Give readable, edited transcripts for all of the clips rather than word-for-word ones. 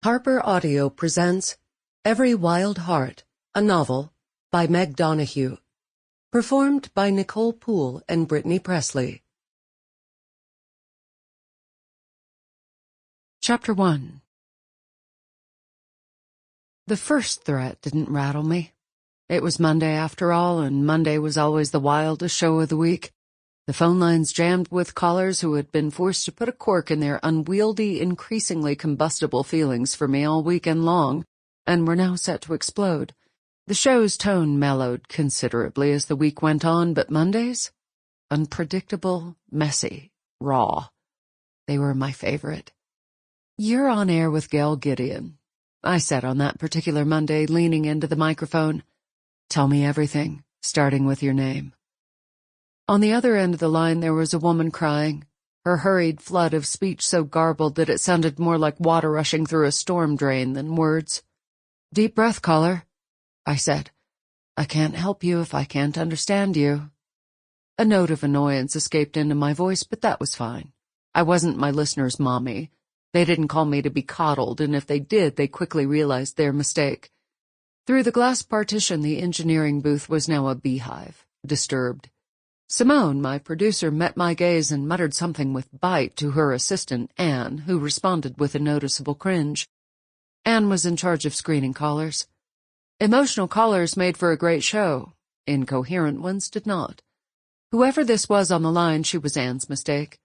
Harper Audio presents Every Wild Heart, a novel by Meg Donohue, performed by Nicole, Poole, and Brittany Pressley. Chapter 1. The first threat didn't rattle me. It was Monday after all, and Monday was always the wildest show of the week. The phone lines jammed with callers who had been forced to put a cork in their unwieldy, increasingly combustible feelings for me all weekend long, and were now set to explode. The show's tone mellowed considerably as the week went on, but Mondays? Unpredictable, messy, raw. They were my favorite. "You're on air with Gail Gideon," I said on that particular Monday, leaning into the microphone. "Tell me everything, starting with your name." On the other end of the line there was a woman crying, her hurried flood of speech so garbled that it sounded more like water rushing through a storm drain than words. "Deep breath, caller," I said. "I can't help you if I can't understand you." A note of annoyance escaped into my voice, but that was fine. I wasn't my listeners' mommy. They didn't call me to be coddled, and if they did, they quickly realized their mistake. Through the glass partition, the engineering booth was now a beehive, disturbed. Simone, my producer, met my gaze and muttered something with bite to her assistant, Anne, who responded with a noticeable cringe. Anne was in charge of screening callers. Emotional callers made for a great show. Incoherent ones did not. Whoever this was on the line, she was Anne's mistake.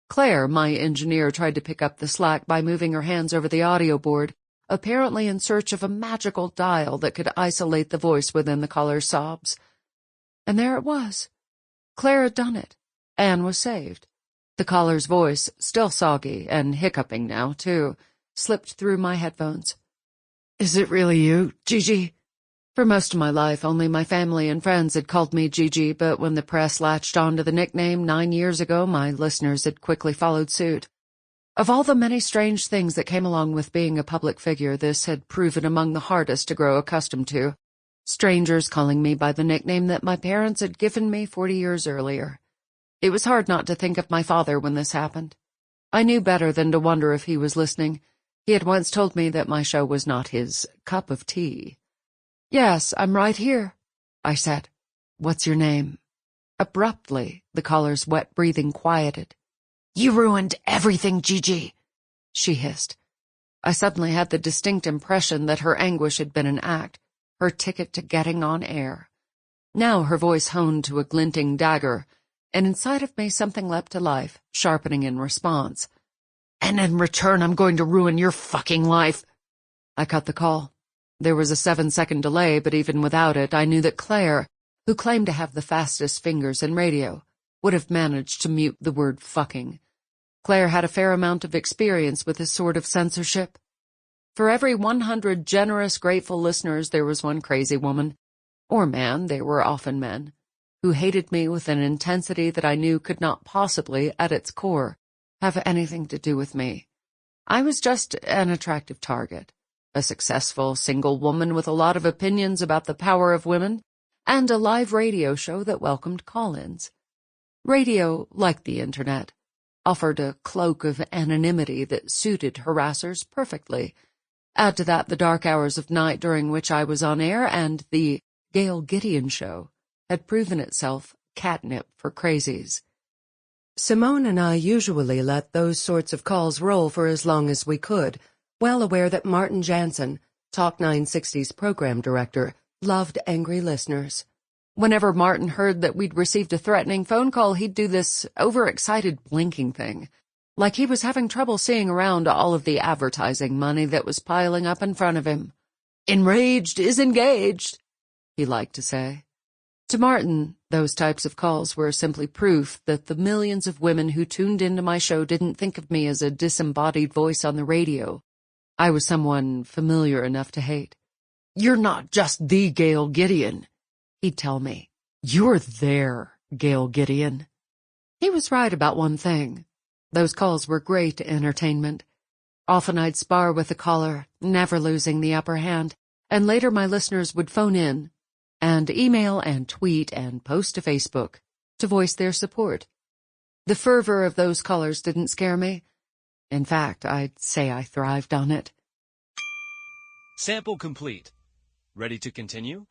Claire, my engineer, tried to pick up the slack by moving her hands over the audio board, apparently in search of a magical dial that could isolate the voice within the caller's sobs. And there it was. Claire had done it. Anne was saved. The caller's voice, still soggy and hiccuping now, too, slipped through my headphones. "Is it really you, Gigi?" For most of my life, only my family and friends had called me Gigi, but when the press latched onto the nickname 9 years ago, my listeners had quickly followed suit. Of all the many strange things that came along with being a public figure, this had proven among the hardest to grow accustomed to. Strangers calling me by the nickname that my parents had given me 40 years earlier. It was hard not to think of my father when this happened. I knew better than to wonder if he was listening. He had once told me that my show was not his cup of tea. "Yes, I'm right here," I said. "What's your name?" Abruptly, the caller's wet breathing quieted. "You ruined everything, Gigi," she hissed. I suddenly had the distinct impression that her anguish had been an act, her ticket to getting on air. Now her voice honed to a glinting dagger, and inside of me something leapt to life, sharpening in response. "And in return I'm going to ruin your fucking life." I cut the call. There was a 7-second delay, but even without it, I knew that Claire, who claimed to have the fastest fingers in radio, would have managed to mute the word fucking. Claire had a fair amount of experience with this sort of censorship. For every 100 generous, grateful listeners, there was one crazy woman, or man, they were often men, who hated me with an intensity that I knew could not possibly, at its core, have anything to do with me. I was just an attractive target, a successful single woman with a lot of opinions about the power of women, and a live radio show that welcomed call-ins. Radio, like the internet, offered a cloak of anonymity that suited harassers perfectly. Add to that the dark hours of night during which I was on air, and the Gail Gideon Show had proven itself catnip for crazies. Simone and I usually let those sorts of calls roll for as long as we could, well aware that Martin Jansen, Talk 960's program director, loved angry listeners. Whenever Martin heard that we'd received a threatening phone call, he'd do this overexcited blinking thing, like he was having trouble seeing around all of the advertising money that was piling up in front of him. "Enraged is engaged," he liked to say. To Martin, those types of calls were simply proof that the millions of women who tuned into my show didn't think of me as a disembodied voice on the radio. I was someone familiar enough to hate. "You're not just the Gail Gideon," he'd tell me. "You're their Gail Gideon." He was right about one thing. Those calls were great entertainment. Often I'd spar with the caller, never losing the upper hand, and later my listeners would phone in, and email and tweet and post to Facebook to voice their support. The fervor of those callers didn't scare me. In fact, I'd say I thrived on it. Sample complete. Ready to continue?